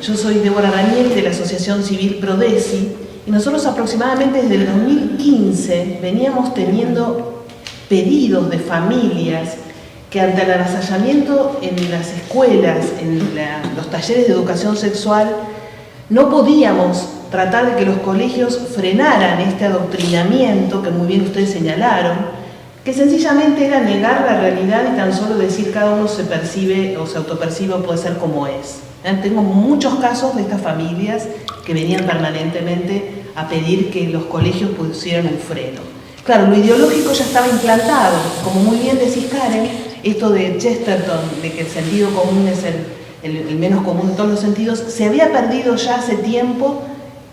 yo soy Débora Ranieri de la Asociación Civil Prodesi y nosotros aproximadamente desde el 2015 veníamos teniendo pedidos de familias que ante el avasallamiento en las escuelas, en los talleres de educación sexual, no podíamos tratar de que los colegios frenaran este adoctrinamiento que muy bien ustedes señalaron, que sencillamente era negar la realidad y tan solo decir cada uno se percibe o se autopercibe o puede ser como es. Tengo muchos casos de estas familias que venían permanentemente a pedir que los colegios pusieran un freno. Claro, lo ideológico ya estaba implantado, como muy bien decís Karen, esto de Chesterton, de que el sentido común es el menos común en todos los sentidos, se había perdido ya hace tiempo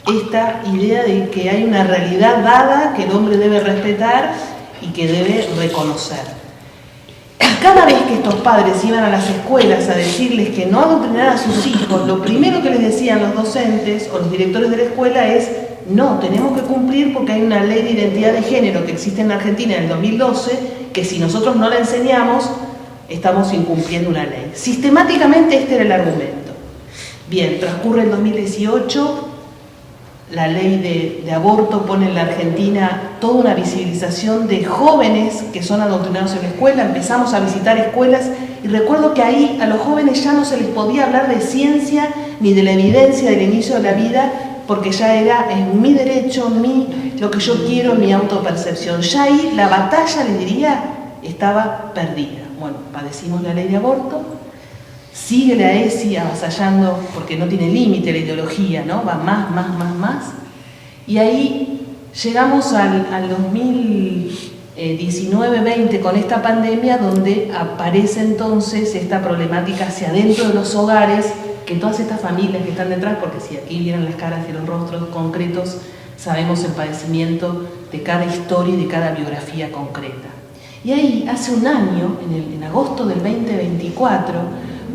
esta idea de que hay una realidad dada que el hombre debe respetar y que debe reconocer. Cada vez que estos padres iban a las escuelas a decirles que no adoctrinaran a sus hijos, lo primero que les decían los docentes o los directores de la escuela es: no, tenemos que cumplir porque hay una ley de identidad de género que existe en Argentina en el 2012, que si nosotros no la enseñamos, estamos incumpliendo una ley. Sistemáticamente este era el argumento. Bien, transcurre el 2018, la ley de aborto pone en la Argentina toda una visibilización de jóvenes que son adoctrinados en la escuela. Empezamos a visitar escuelas y recuerdo que ahí a los jóvenes ya no se les podía hablar de ciencia ni de la evidencia del inicio de la vida, porque ya era mi derecho, lo que yo quiero, mi autopercepción. Ya ahí la batalla, les diría, estaba perdida. Bueno, padecimos la ley de aborto, sigue la ESI avasallando porque no tiene límite la ideología, ¿no? Va más. Y ahí llegamos al 2019-20 con esta pandemia, donde aparece entonces esta problemática hacia adentro de los hogares, que todas estas familias que están detrás, porque si aquí vieran las caras y los rostros concretos, sabemos el padecimiento de cada historia y de cada biografía concreta. Y ahí, hace un año, en agosto del 2024,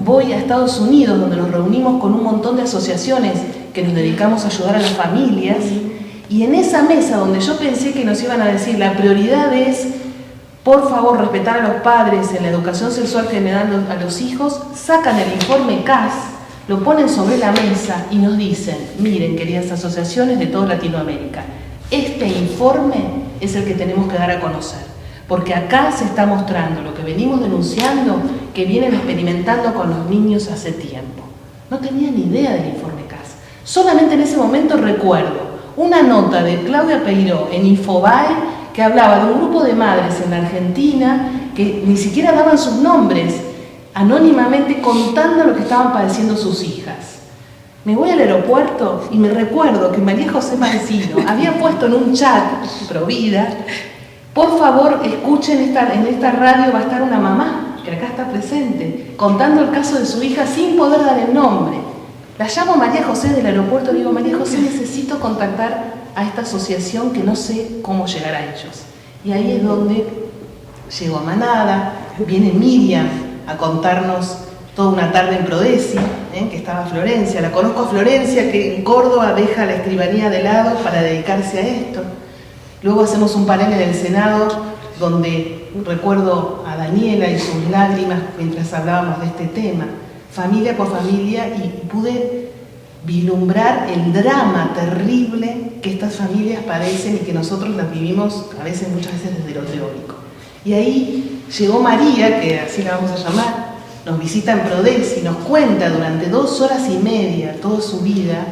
voy a Estados Unidos, donde nos reunimos con un montón de asociaciones que nos dedicamos a ayudar a las familias, y en esa mesa donde yo pensé que nos iban a decir la prioridad es, por favor, respetar a los padres en la educación sexual que le dan a los hijos, sacan el informe CAS, lo ponen sobre la mesa y nos dicen: miren, queridas asociaciones de toda Latinoamérica, este informe es el que tenemos que dar a conocer, porque acá se está mostrando lo que venimos denunciando, que vienen experimentando con los niños hace tiempo. No tenía ni idea del informe CAS. Solamente en ese momento recuerdo una nota de Claudia Peiró en Infobae que hablaba de un grupo de madres en la Argentina que ni siquiera daban sus nombres, anónimamente contando lo que estaban padeciendo sus hijas. Me voy al aeropuerto y me recuerdo que María José Mancino había puesto en un chat Provida: por favor, escuchen, en esta radio va a estar una mamá, que acá está presente, contando el caso de su hija sin poder dar el nombre. La llamo María José del aeropuerto y digo: María José, necesito contactar a esta asociación que no sé cómo llegar a ellos. Y ahí es donde llego a Manada, viene Miriam a contarnos toda una tarde en Prodesi, que estaba Florencia. La conozco a Florencia, que en Córdoba deja la escribanía de lado para dedicarse a esto. Luego hacemos un panel en el Senado donde recuerdo a Daniela y sus lágrimas mientras hablábamos de este tema, familia por familia, y pude vislumbrar el drama terrible que estas familias padecen y que nosotros las vivimos muchas veces desde lo teórico. Y ahí llegó María, que así la vamos a llamar, nos visita en Prodesi y nos cuenta durante 2 horas y media toda su vida.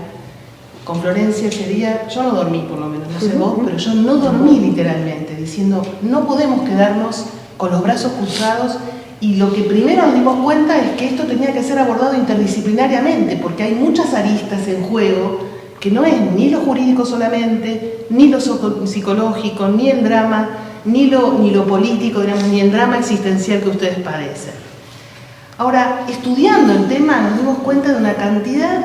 Con Florencia ese día, yo no dormí por lo menos, no sé vos, pero yo no dormí literalmente, diciendo: no podemos quedarnos con los brazos cruzados. Y lo que primero nos dimos cuenta es que esto tenía que ser abordado interdisciplinariamente, porque hay muchas aristas en juego, que no es ni lo jurídico solamente, ni lo psicológico, ni el drama, ni lo político, digamos, ni el drama existencial que ustedes padecen. Ahora, estudiando el tema, nos dimos cuenta de una cantidad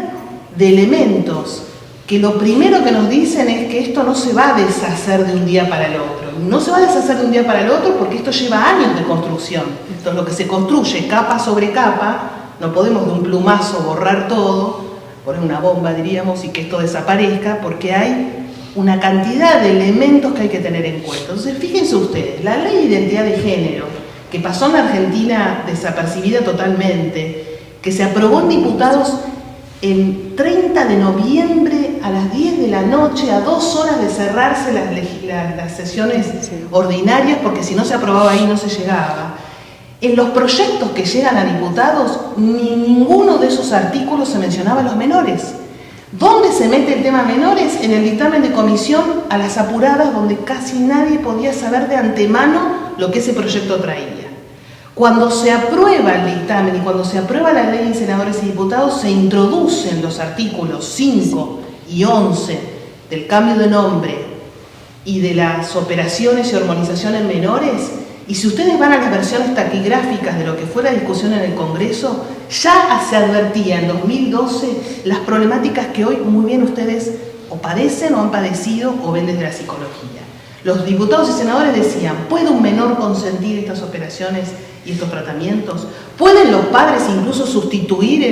de elementos que lo primero que nos dicen es que esto no se va a deshacer de un día para el otro. No se va a deshacer de un día para el otro porque esto lleva años de construcción. Esto es lo que se construye capa sobre capa. No podemos de un plumazo borrar todo, poner una bomba, diríamos, y que esto desaparezca, porque hay una cantidad de elementos que hay que tener en cuenta. Entonces, fíjense ustedes, la ley de identidad de género, que pasó en la Argentina desapercibida totalmente, que se aprobó en diputados el 30 de noviembre a las 10 de la noche, a 2 horas de cerrarse las sesiones ordinarias, porque si no se aprobaba ahí no se llegaba. En los proyectos que llegan a diputados, ni ninguno de esos artículos se mencionaba a los menores. ¿Dónde se mete el tema menores? En el dictamen de comisión, a las apuradas, donde casi nadie podía saber de antemano lo que ese proyecto traía. Cuando se aprueba el dictamen y cuando se aprueba la ley de senadores y diputados, se introducen los artículos 5 y 11 del cambio de nombre y de las operaciones y hormonización en menores. Y si ustedes van a las versiones taquigráficas de lo que fue la discusión en el Congreso, ya se advertía en 2012 las problemáticas que hoy muy bien ustedes o padecen o han padecido o ven desde la psicología. Los diputados y senadores decían, ¿puede un menor consentir estas operaciones y estos tratamientos? ¿Pueden los padres incluso sustituir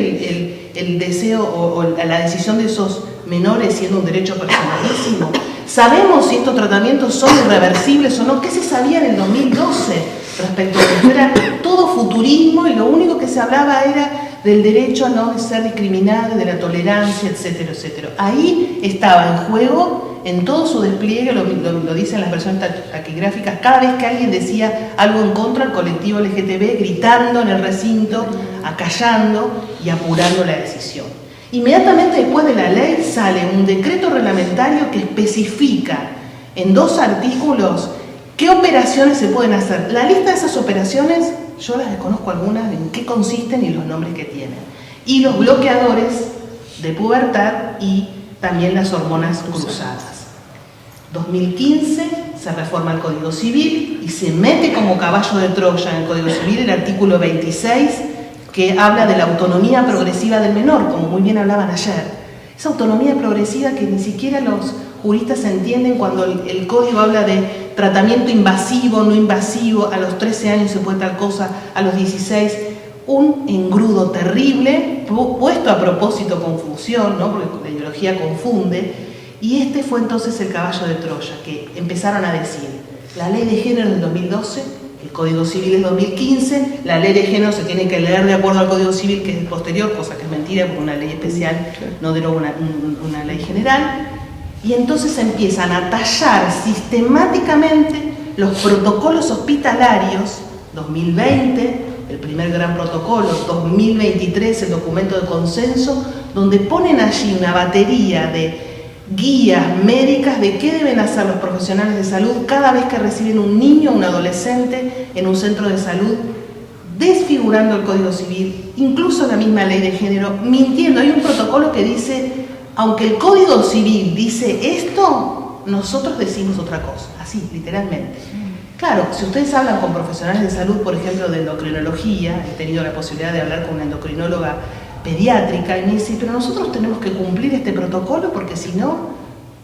el deseo o la decisión de esos menores siendo un derecho personalísimo? ¿Sabemos si estos tratamientos son irreversibles o no? ¿Qué se sabía en el 2012 respecto a esto? Era todo futurismo y lo único que se hablaba era del derecho a no ser discriminado, de la tolerancia, etcétera, etcétera. Ahí estaba en juego, en todo su despliegue, lo dicen las versiones taquigráficas, cada vez que alguien decía algo en contra del colectivo LGTB, gritando en el recinto, acallando y apurando la decisión. Inmediatamente después de la ley sale un decreto reglamentario que especifica en 2 artículos qué operaciones se pueden hacer. La lista de esas operaciones, yo las desconozco algunas, en qué consisten y los nombres que tienen. Y los bloqueadores de pubertad y también las hormonas cruzadas. 2015 se reforma el Código Civil y se mete como caballo de Troya en el Código Civil el artículo 26, que habla de la autonomía progresiva del menor, como muy bien hablaban ayer. Esa autonomía progresiva que ni siquiera los juristas entienden cuando el código habla de tratamiento invasivo, no invasivo, a los 13 años se puede tal cosa, a los 16, un engrudo terrible, puesto a propósito confusión, ¿no? Porque la ideología confunde, y este fue entonces el caballo de Troya, que empezaron a decir, la ley de género es del 2012, el Código Civil es 2015, la ley de género se tiene que leer de acuerdo al Código Civil, que es posterior, cosa que es mentira, porque una ley especial no deroga una ley general, y entonces empiezan a tallar sistemáticamente los protocolos hospitalarios, 2020, el primer gran protocolo, 2023, el documento de consenso, donde ponen allí una batería de guías médicas de qué deben hacer los profesionales de salud cada vez que reciben un niño o un adolescente en un centro de salud, desfigurando el Código Civil, incluso la misma ley de género, mintiendo. Hay un protocolo que dice, aunque el Código Civil dice esto, nosotros decimos otra cosa, así, literalmente. Claro, si ustedes hablan con profesionales de salud, por ejemplo, de endocrinología, he tenido la posibilidad de hablar con una endocrinóloga pediátrica, y me dice, pero nosotros tenemos que cumplir este protocolo porque si no,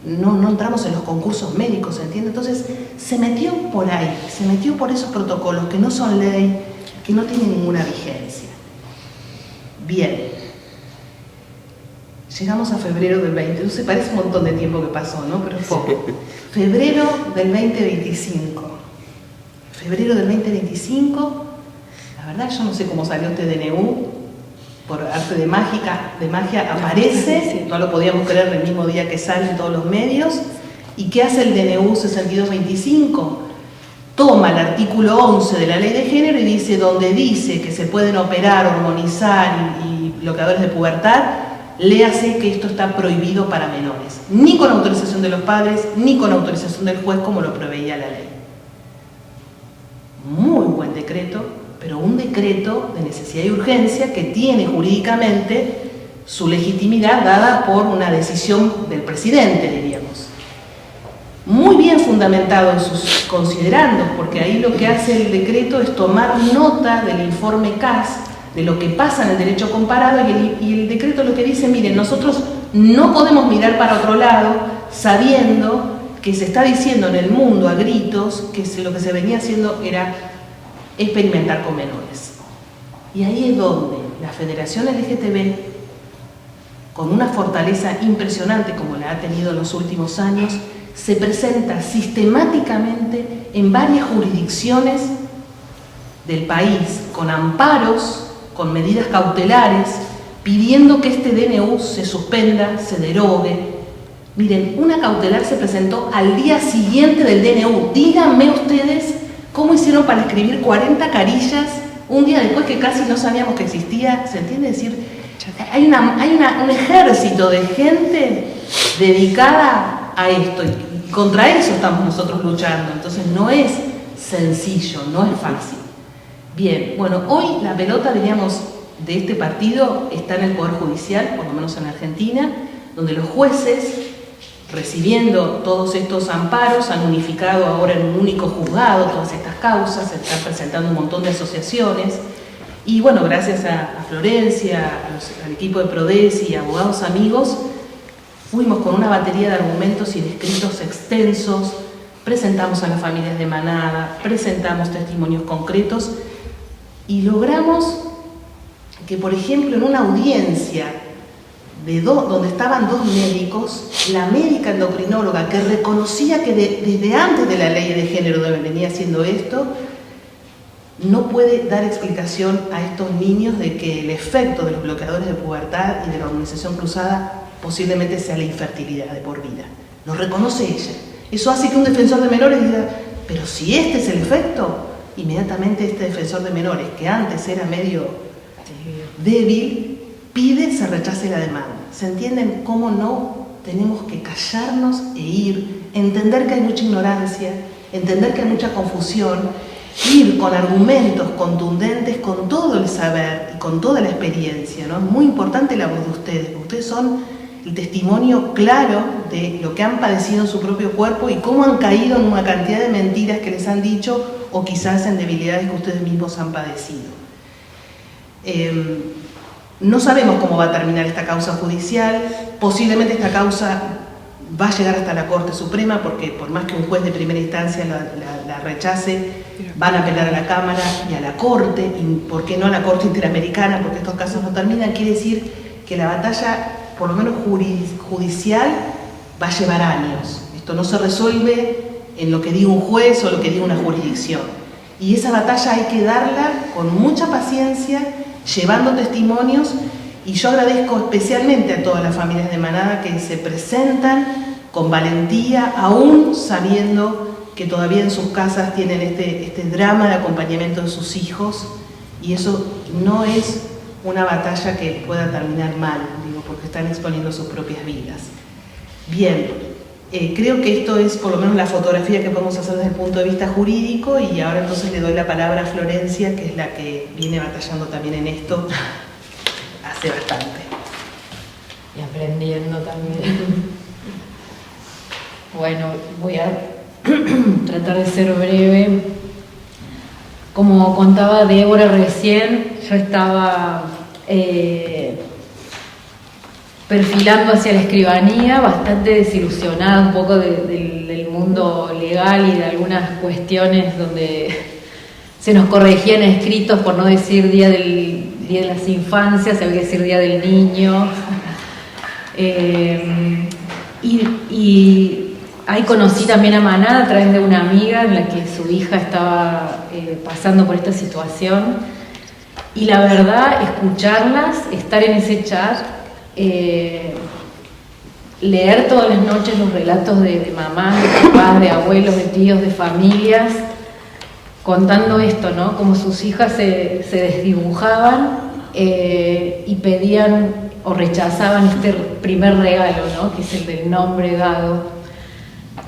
no entramos en los concursos médicos, ¿entiende? Entonces, se metió por ahí, se metió por esos protocolos que no son ley, que no tienen ninguna vigencia. Bien. Llegamos a febrero del 20, no sé, parece un montón de tiempo que pasó, ¿no? Pero es poco. Febrero del 2025. Febrero del 2025, la verdad yo no sé cómo salió este DNU, por arte de magia aparece, no lo podíamos creer el mismo día que sale en todos los medios. ¿Y qué hace el DNU 6225? Toma el artículo 11 de la ley de género y dice, donde dice que se pueden operar, hormonizar y bloqueadores de pubertad, léase que esto está prohibido para menores, ni con autorización de los padres, ni con autorización del juez como lo preveía la ley. Muy buen decreto, pero un decreto de necesidad y urgencia que tiene jurídicamente su legitimidad dada por una decisión del presidente, diríamos. Muy bien fundamentado en sus considerandos, porque ahí lo que hace el decreto es tomar nota del informe CAS, de lo que pasa en el derecho comparado, y el decreto lo que dice, miren, nosotros no podemos mirar para otro lado sabiendo que se está diciendo en el mundo a gritos que lo que se venía haciendo era experimentar con menores. Y ahí es donde la Federación LGTB, con una fortaleza impresionante como la ha tenido en los últimos años, se presenta sistemáticamente en varias jurisdicciones del país, con amparos, con medidas cautelares, pidiendo que este DNU se suspenda, se derogue. Miren, una cautelar se presentó al día siguiente del DNU. Díganme ustedes cómo hicieron para escribir 40 carillas un día después que casi no sabíamos que existía. ¿Se entiende? Es decir, hay un ejército de gente dedicada a esto y contra eso estamos nosotros luchando. Entonces no es sencillo, no es fácil. Bien, bueno, hoy la pelota, diríamos, de este partido está en el Poder Judicial, por lo menos en Argentina, donde los jueces, recibiendo todos estos amparos, han unificado ahora en un único juzgado todas estas causas, se están presentando un montón de asociaciones, y bueno, gracias a Florencia, al equipo de Prodesi y abogados amigos, fuimos con una batería de argumentos y de escritos extensos, presentamos a las familias de Manada, presentamos testimonios concretos, y logramos que, por ejemplo, en una audiencia donde estaban dos médicos, la médica endocrinóloga que reconocía que desde antes de la ley de género venía haciendo esto, no puede dar explicación a estos niños de que el efecto de los bloqueadores de pubertad y de la hormonización cruzada posiblemente sea la infertilidad de por vida. Lo reconoce ella. Eso hace que un defensor de menores diga, pero si este es el efecto, inmediatamente este defensor de menores, que antes era medio débil, pide se rechace la demanda. ¿Se entienden cómo no tenemos que callarnos e ir, entender que hay mucha ignorancia, entender que hay mucha confusión, ir con argumentos contundentes, con todo el saber y con toda la experiencia, ¿no? Es muy importante la voz de ustedes, porque ustedes son el testimonio claro de lo que han padecido en su propio cuerpo y cómo han caído en una cantidad de mentiras que les han dicho o quizás en debilidades que ustedes mismos han padecido. No sabemos cómo va a terminar esta causa judicial, posiblemente esta causa va a llegar hasta la Corte Suprema, porque por más que un juez de primera instancia la rechace, van a apelar a la Cámara y a la Corte, y ¿por qué no a la Corte Interamericana? Porque estos casos no terminan. Quiere decir que la batalla, por lo menos judicial, va a llevar años. Esto no se resuelve en lo que diga un juez o lo que diga una jurisdicción. Y esa batalla hay que darla con mucha paciencia, llevando testimonios, y yo agradezco especialmente a todas las familias de Manada que se presentan con valentía, aún sabiendo que todavía en sus casas tienen este drama de acompañamiento de sus hijos, y eso no es una batalla que pueda terminar mal, digo, porque están exponiendo sus propias vidas. Bien, creo que esto es por lo menos la fotografía que podemos hacer desde el punto de vista jurídico, y ahora entonces le doy la palabra a Florencia, que es la que viene batallando también en esto hace bastante. Y aprendiendo también. Bueno, voy a tratar de ser breve. Como contaba Débora recién, yo estaba perfilando hacia la escribanía, bastante desilusionada un poco del mundo legal y de algunas cuestiones donde se nos corregían escritos, por no decir Día de las Infancias, había que decir Día del Niño. Y ahí conocí también a Manada a través de una amiga en la que su hija estaba pasando por esta situación. Y la verdad, escucharlas, estar en ese chat, leer todas las noches los relatos de mamás, de papás, de abuelos, de tíos, de familias, contando esto, ¿no? Como sus hijas se desdibujaban y pedían o rechazaban este primer regalo, ¿no? Que es el del nombre dado.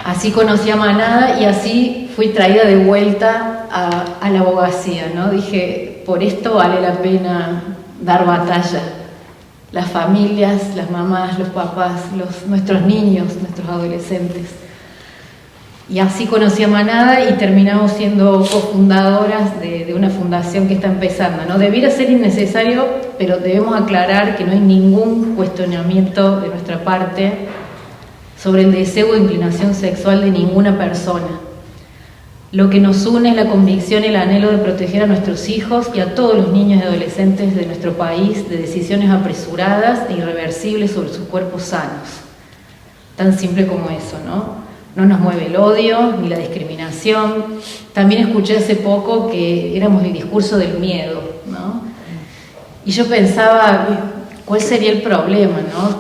Así conocí a Manada y así fui traída de vuelta a la abogacía, ¿no? Dije, por esto vale la pena dar batalla. Las familias, las mamás, los papás, nuestros niños, nuestros adolescentes. Y así conocí a Manada y terminamos siendo cofundadoras de una fundación que está empezando, ¿no? Debiera ser innecesario, pero debemos aclarar que no hay ningún cuestionamiento de nuestra parte sobre el deseo o inclinación sexual de ninguna persona. Lo que nos une es la convicción y el anhelo de proteger a nuestros hijos y a todos los niños y adolescentes de nuestro país de decisiones apresuradas e irreversibles sobre sus cuerpos sanos. Tan simple como eso, ¿no? No nos mueve el odio ni la discriminación. También escuché hace poco que éramos el discurso del miedo, ¿no? Y yo pensaba, ¿cuál sería el problema, no?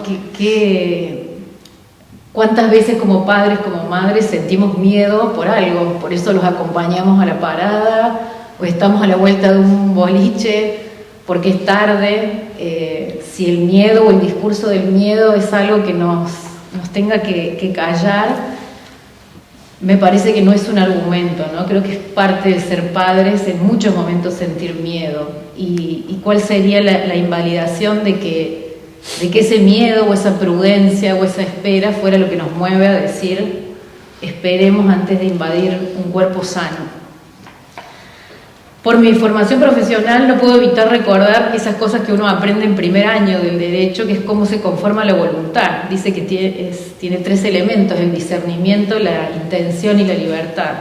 ¿Cuántas veces como padres, como madres sentimos miedo por algo? Por eso los acompañamos a la parada, o estamos a la vuelta de un boliche, porque es tarde. Si el miedo o el discurso del miedo es algo que nos tenga que callar, me parece que no es un argumento, ¿no? Creo que es parte de ser padres en muchos momentos sentir miedo. ¿Y cuál sería la invalidación de que ese miedo o esa prudencia o esa espera fuera lo que nos mueve a decir esperemos antes de invadir un cuerpo sano? Por mi formación profesional no puedo evitar recordar esas cosas que uno aprende en primer año del derecho, que es cómo se conforma la voluntad. Dice que tiene 3 elementos: el discernimiento, la intención y la libertad.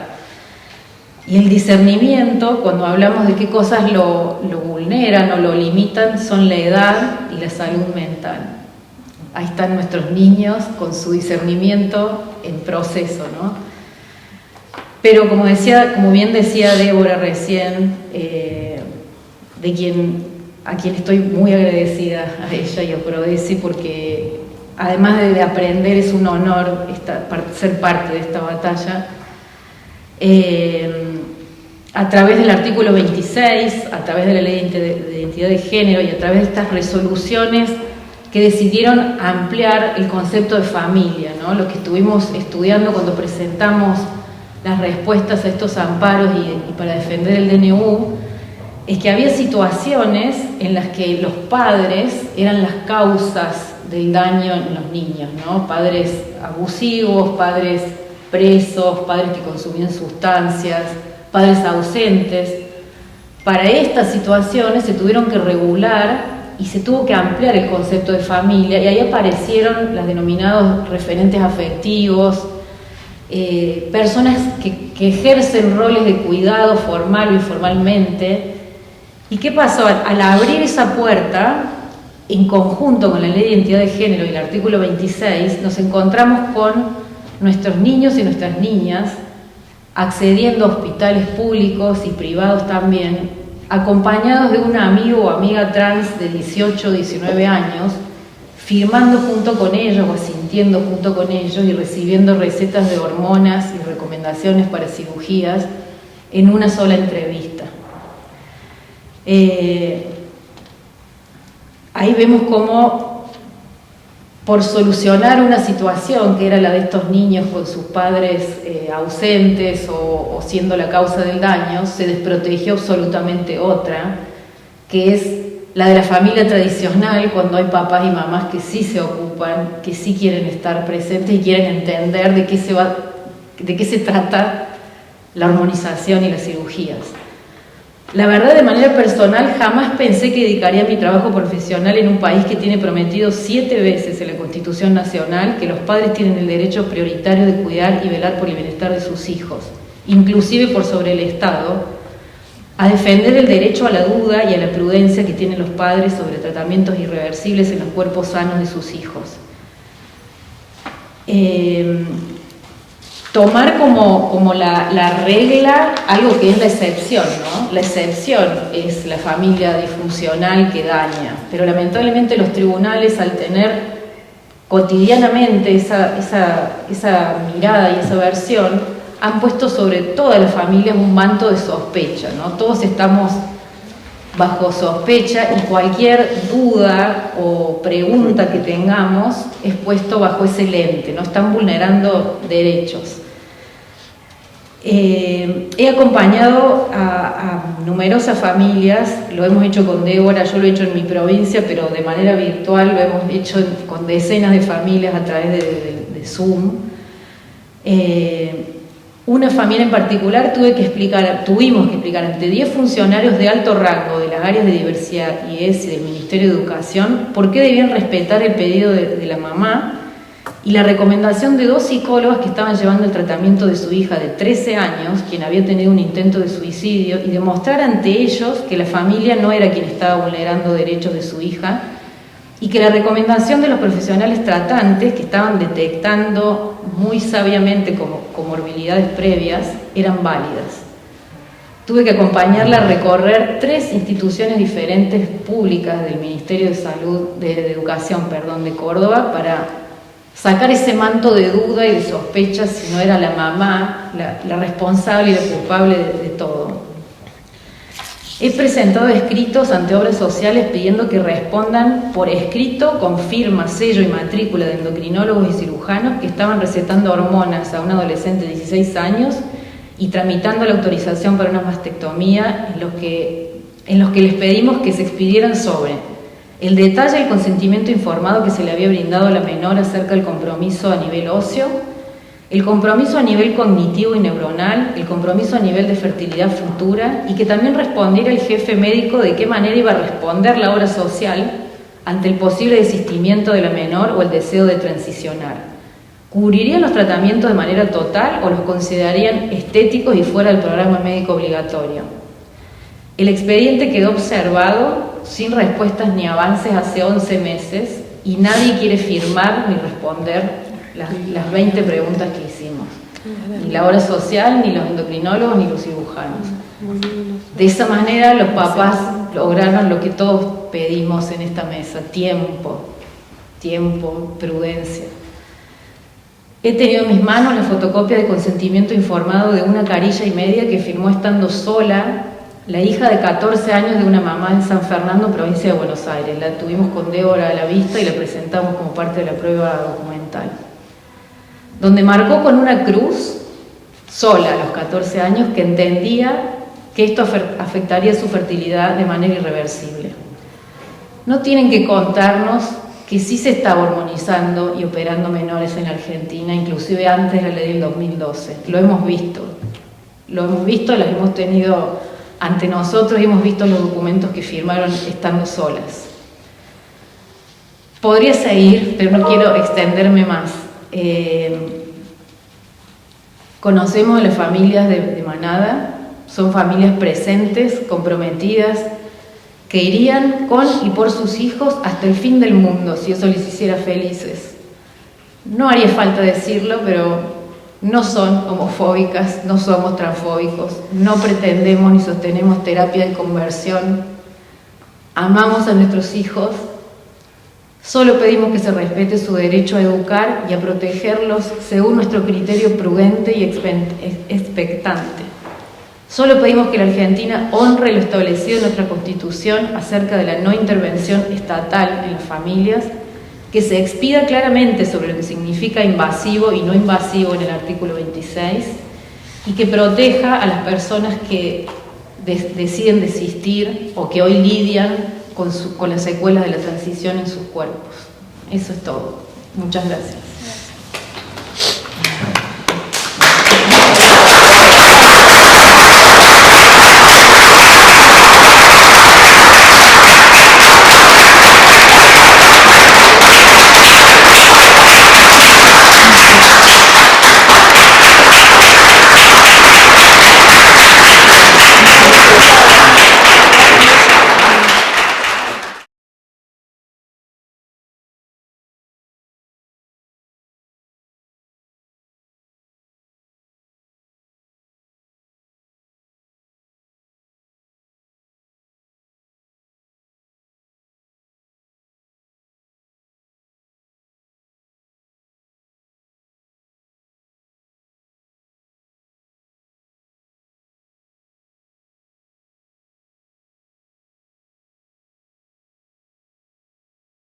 Y el discernimiento, cuando hablamos de qué cosas lo vulneran o lo limitan, son la edad y la salud mental. Ahí están nuestros niños con su discernimiento en proceso, ¿no? Pero como bien decía Débora recién, a quien estoy muy agradecida, a ella y a Prodeci, porque además de aprender es un honor ser parte de esta batalla. A través del artículo 26, a través de la Ley de Identidad de Género y a través de estas resoluciones que decidieron ampliar el concepto de familia, ¿no? Lo que estuvimos estudiando cuando presentamos las respuestas a estos amparos y para defender el DNU, es que había situaciones en las que los padres eran las causas del daño en los niños, ¿no? Padres abusivos, padres presos, padres que consumían sustancias, padres ausentes. Para estas situaciones se tuvieron que regular y se tuvo que ampliar el concepto de familia, y ahí aparecieron los denominados referentes afectivos, personas que ejercen roles de cuidado formal o informalmente. ¿Y qué pasó? Al abrir esa puerta, en conjunto con la Ley de Identidad de Género y el artículo 26, nos encontramos con nuestros niños y nuestras niñas accediendo a hospitales públicos y privados también, acompañados de un amigo o amiga trans de 18 o 19 años, firmando junto con ellos o asintiendo junto con ellos y recibiendo recetas de hormonas y recomendaciones para cirugías en una sola entrevista. Ahí vemos cómo, por solucionar una situación que era la de estos niños con sus padres ausentes o siendo la causa del daño, se desprotegió absolutamente otra, que es la de la familia tradicional, cuando hay papás y mamás que sí se ocupan, que sí quieren estar presentes y quieren entender de qué se trata la hormonización y las cirugías. La verdad, de manera personal, jamás pensé que dedicaría mi trabajo profesional en un país que tiene prometido 7 veces en la Constitución Nacional que los padres tienen el derecho prioritario de cuidar y velar por el bienestar de sus hijos, inclusive por sobre el Estado, a defender el derecho a la duda y a la prudencia que tienen los padres sobre tratamientos irreversibles en los cuerpos sanos de sus hijos. Tomar como la regla algo que es la excepción, ¿no? La excepción es la familia disfuncional que daña, pero lamentablemente los tribunales, al tener cotidianamente esa mirada y esa versión, han puesto sobre todas las familias un manto de sospecha, ¿no? Todos estamos bajo sospecha y cualquier duda o pregunta que tengamos es puesto bajo ese lente, ¿no? Están vulnerando derechos. He acompañado a numerosas familias, lo hemos hecho con Débora, yo lo he hecho en mi provincia, pero de manera virtual, lo hemos hecho con decenas de familias a través de Zoom. Una familia en particular tuvimos que explicar ante 10 funcionarios de alto rango de las áreas de diversidad, IES y del Ministerio de Educación por qué debían respetar el pedido de la mamá y la recomendación de 2 psicólogas que estaban llevando el tratamiento de su hija de 13 años, quien había tenido un intento de suicidio, y demostrar ante ellos que la familia no era quien estaba vulnerando derechos de su hija y que la recomendación de los profesionales tratantes, que estaban detectando muy sabiamente como comorbilidades previas, eran válidas. tuve que acompañarla a recorrer 3 instituciones diferentes públicas del Ministerio de Salud, de Educación, perdón, de Córdoba, para sacar ese manto de duda y de sospecha si no era la mamá la responsable y la culpable de todo. He presentado escritos ante obras sociales pidiendo que respondan por escrito con firma, sello y matrícula de endocrinólogos y cirujanos que estaban recetando hormonas a un adolescente de 16 años y tramitando la autorización para una mastectomía, en los que les pedimos que se expidieran sobre el detalle del consentimiento informado que se le había brindado a la menor acerca del compromiso a nivel óseo, el compromiso a nivel cognitivo y neuronal, el compromiso a nivel de fertilidad futura, y que también respondiera el jefe médico de qué manera iba a responder la obra social ante el posible desistimiento de la menor o el deseo de transicionar. ¿Cubrirían los tratamientos de manera total o los considerarían estéticos y fuera del programa médico obligatorio? El expediente quedó observado sin respuestas ni avances hace 11 meses y nadie quiere firmar ni responder las 20 preguntas que hicimos. Ni la obra social, ni los endocrinólogos, ni los cirujanos. De esa manera los papás lograron lo que todos pedimos en esta mesa: tiempo, prudencia. He tenido en mis manos la fotocopia de consentimiento informado de una carilla y media que firmó estando sola la hija de 14 años de una mamá en San Fernando, provincia de Buenos Aires. La tuvimos con Débora a la vista y la presentamos como parte de la prueba documental, donde marcó con una cruz, sola a los 14 años, que entendía que esto afectaría su fertilidad de manera irreversible. No tienen que contarnos que sí se estaba hormonizando y operando menores en la Argentina, inclusive antes de la ley del 2012. Lo hemos visto, las hemos tenido ante nosotros y hemos visto los documentos que firmaron estando solas. Podría seguir, pero no quiero extenderme más. Conocemos a las familias de Manada, son familias presentes, comprometidas, que irían con y por sus hijos hasta el fin del mundo si eso les hiciera felices. No haría falta decirlo, pero no son homofóbicas, no somos transfóbicos, no pretendemos ni sostenemos terapia de conversión, amamos a nuestros hijos. Solo pedimos que se respete su derecho a educar y a protegerlos según nuestro criterio prudente y expectante. Solo pedimos que la Argentina honre lo establecido en nuestra Constitución acerca de la no intervención estatal en las familias, que se expida claramente sobre lo que significa invasivo y no invasivo en el artículo 26, y que proteja a las personas que deciden desistir o que hoy lidian con las secuelas de la transición en sus cuerpos. Eso es todo. Muchas gracias.